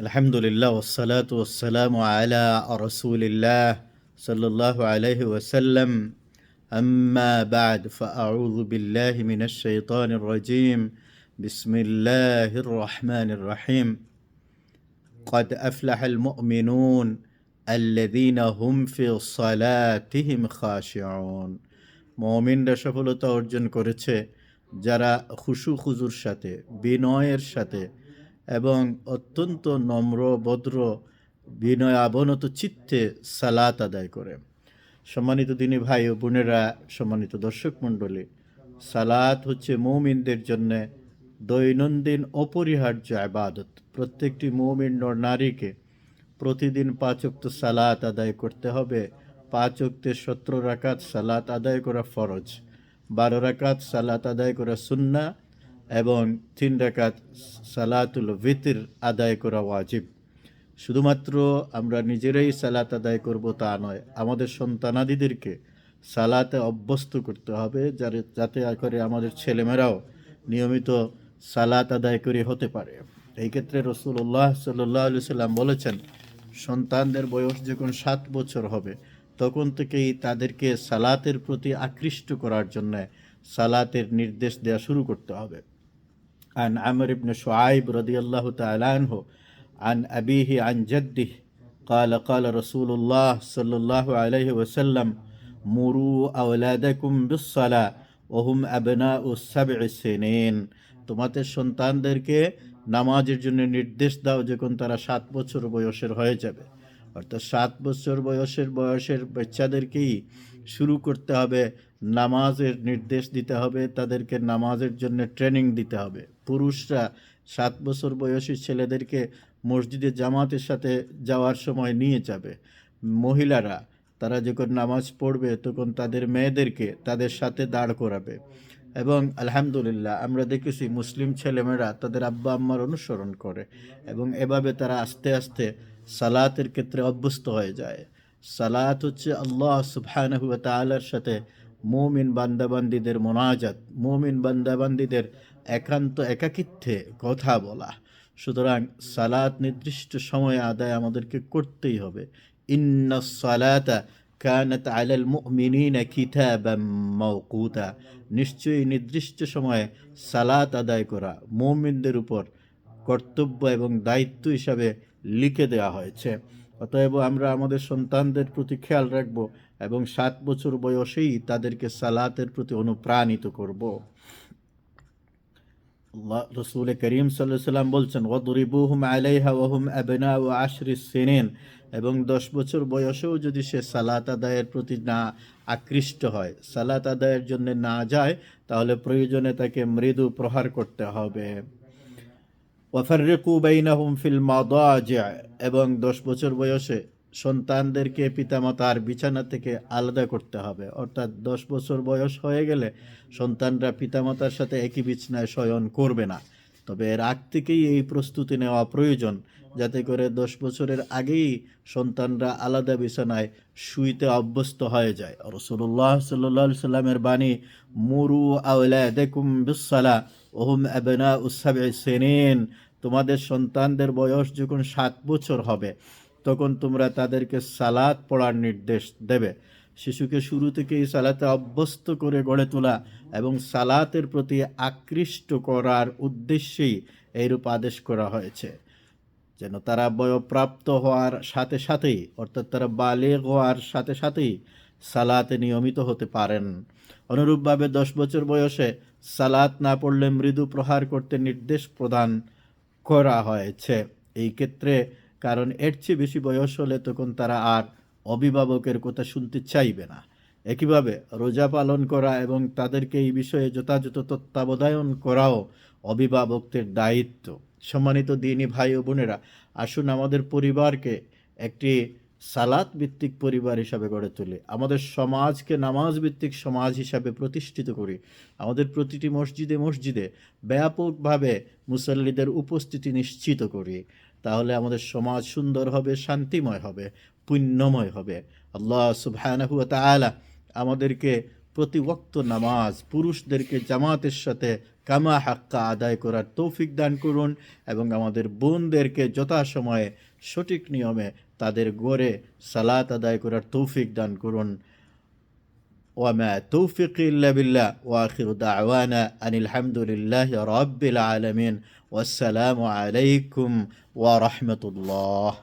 আলহামদুলিল্লাহ ওয়াসসালাতু ওয়াসসালামু আলা রাসূলিল্লাহ সাল্লাল্লাহু আলাইহি ওয়াসাল্লাম আম্মা বা'দ ফাআউযু বিল্লাহি মিনাশ শাইতানির রাজীম বিসমিল্লাহির রহমানির রহিম قد أفلح المؤمنون الذين هم في صلاتهم خاشعون মুমিনরা সফলতা অর্জন করেছে যারা খুশু খুজুর সাথে বিনয়ের সাথে এবং অত্যন্ত নম্র ভদ্র বিনয় অবনত চিত্তে সালাত আদায় করে। সম্মানিত দিনী ভাই ও বোনেরা, সম্মানিত দর্শক মণ্ডলী, সালাত হচ্ছে মুমিনদের জন্য দৈনন্দিন অপরিহার্য ইবাদত। প্রত্যেকটি মুমিন নর নারীকে প্রতিদিন 5 ওয়াক্ত সালাত আদায় করতে হবে। 5 ওয়াক্তে 17 রাকাত সালাত আদায় করা ফরজ, 12 রাকাত সালাত আদায় করা সুন্নাহ এবং 3 রাকাত সালাতুল ভিতর আদায় করা ওয়াজিব। শুধুমাত্র আমরা নিজেরাই সালাত আদায় করব তা নয়, আমাদের সন্তানাদিদেরকে সালাতে অভ্যস্ত করতে হবে, যাতে করে আমাদের ছেলেমেয়েরাও নিয়মিত সালাত আদায় করে হতে পারে। এই ক্ষেত্রে রাসূলুল্লাহ সাল্লাল্লাহু আলাইহি সাল্লাম বলেছেন, সন্তানদের বয়স যখন 7 বছর হবে তখন থেকেই তাদেরকে সালাতের প্রতি আকৃষ্ট করার জন্য সালাতের নির্দেশ দেওয়া শুরু করতে হবে। عن عمرو بن شعيب رضي الله تعالى عنه عن أبيه عن جده قال قال رسول الله صلى الله عليه وسلم مروا أولادكم بالصلاة وهم أبناء 7 سنين। তোমাদের সন্তানদেরকে নামাজের জন্য নির্দেশ দাও যখন তারা 7 বছর বয়সের হয়ে যাবে। অর্থাৎ 7 বছর বয়সের বাচ্চাদেরকেই শুরু করতে হবে, নামাজের নির্দেশ দিতে হবে, তাদেরকে নামাজের জন্য ট্রেনিং দিতে হবে। পুরুষরা 7 বছর বয়সী ছেলেদেরকে মসজিদে জামাতের সাথে যাওয়ার সময় নিয়ে যাবে। মহিলারা তারা যখন নামাজ পড়বে তখন তাদের মেয়েদেরকে তাদের সাথে দাঁড় করাবে। এবং আলহামদুলিল্লাহ আমরা দেখেছি মুসলিম ছেলেমেয়েরা তাদের আব্বা আম্মার অনুসরণ করে এবং এভাবে তারা আস্তে আস্তে সালাতের ক্ষেত্রে অভ্যস্ত হয়ে যায়। সালাত হচ্ছে আল্লাহ সুবহানাহু ওয়া তাআলার সাথে মুমিন বান্দাবান্দীদের মোনাজাত, মুমিন বান্দাবান্দীদের একান্ত একাকিত্বে কথা বলা। সুতরাং সালাত নির্দিষ্ট সময়ে আদায় আমাদেরকে করতেই হবে। ইন্নাস সালাতা কানাত আলাল মুমিনিনা কিতাবাম মাওকুতা, নিশ্চয়ই নির্দিষ্ট সময়ে সালাত আদায় করা মুমিনদের উপর কর্তব্য এবং দায়িত্ব হিসাবে লিখে দেওয়া হয়েছে। অতএব আমরা আমাদের সন্তানদের প্রতি খেয়াল রাখব এবং 7 বছর বয়সেই তাদেরকে সালাতের প্রতি অনুপ্রাণিত করব। রসুল করিম সাল্লাল্লাহু আলাইহি ওয়াসাল্লাম বলছেন, ওয়াদরিবুহুম আলাইহা ওয়া হুম আবনাউ 10 সিনিন, এবং 10 বছর বয়সেও যদি সে সালাত আদায়ের প্রতি না আকৃষ্ট হয়, সালাত আদায়ের জন্য না যায়, তাহলে প্রয়োজনে তাকে মৃদু প্রহার করতে হবে। ওয়াফাররিকু বাইনাহুম ফিল মাদাজি', এবং 10 বছর বয়সে সন্তানদেরকে পিতামাতার বিছানা থেকে আলাদা করতে হবে। অর্থাৎ 10 বছর বয়স হয়ে গেলে সন্তানরা পিতামাতার সাথে একই বিছানায় শয়ন করবে না। তবে এর আগ থেকেই এই প্রস্তুতি নেওয়া প্রয়োজন, যাতে করে 10 বছরের আগেই সন্তানরা আলাদা বিছানায় শুইতে অভ্যস্ত হয়ে যায়। রাসূলুল্লাহ সাল্লাল্লাহু আলাইহি সাল্লামের বাণী, মুরু আওলাদাকুম বিস-সালাহ ওয়া হুম আবনাউ 7 সিনিন, তোমাদের সন্তানদের বয়স যখন 7 বছর হবে তখন তোমরা তাদেরকে সালাত পড়ার নির্দেশ দেবে। শিশুকে শুরু থেকেই সালাতে অভ্যস্ত করে গড়ে তোলা এবং সালাতের প্রতি আকৃষ্ট করার উদ্দেশ্যেই এইরূপ আদেশ করা হয়েছে, যেন তারা বয়প্রাপ্ত হওয়ার সাথে সাথেই, অর্থাৎ তারা বালেগ হওয়ার সাথে সাথেই সালাতে নিয়মিত হতে পারেন। অনুরূপভাবে 10 বছর বয়সে সালাত না পড়লে মৃদু প্রহার করতে নির্দেশ প্রদান করা হয়েছে এই ক্ষেত্রে, কারণ এর চেয়ে বেশি বয়স হলে তখন তারা আর অভিভাবকের কথা শুনতে চাইবে না। একইভাবে রোজা পালন করা এবং তাদেরকে এই বিষয়ে যথাযথ তত্ত্বাবধান করাও অভিভাবকদের দায়িত্ব। সম্মানিত দিনী ভাই ও বোনেরা, আসুন আমাদের পরিবারকে একটি সালাত ভিত্তিক পরিবার হিসাবে গড়ে তুলি, আমাদের সমাজকে নামাজ ভিত্তিক সমাজ হিসাবে প্রতিষ্ঠিত করি, আমাদের প্রতিটি মসজিদে মসজিদে ব্যাপকভাবে মুসল্লিদের উপস্থিতি নিশ্চিত করি। তাহলে আমাদের সমাজ সুন্দর হবে, শান্তিময় হবে, পুণ্যময় হবে। আল্লাহ সুবহানাহু ওয়া তাআলা আমাদেরকে প্রতি ওয়াক্ত নামাজ, পুরুষদেরকে জামাতের সাথে কামা হাক্কা আদায় করার তৌফিক দান করুন এবং আমাদের বোনদেরকে যথাসময়ে সঠিক নিয়মে তাদের গড়ে সালাত আদায় করার তৌফিক দান করুন। ওয়ামা তৌফিকি ইল্লা বিল্লাহ ওয়া আখিরু দাওয়ানা আনিল হামদুলিল্লাহি রাব্বিল আলামিন ওয়াসসালামু আলাইকুম ওয়া রাহমাতুল্লাহ।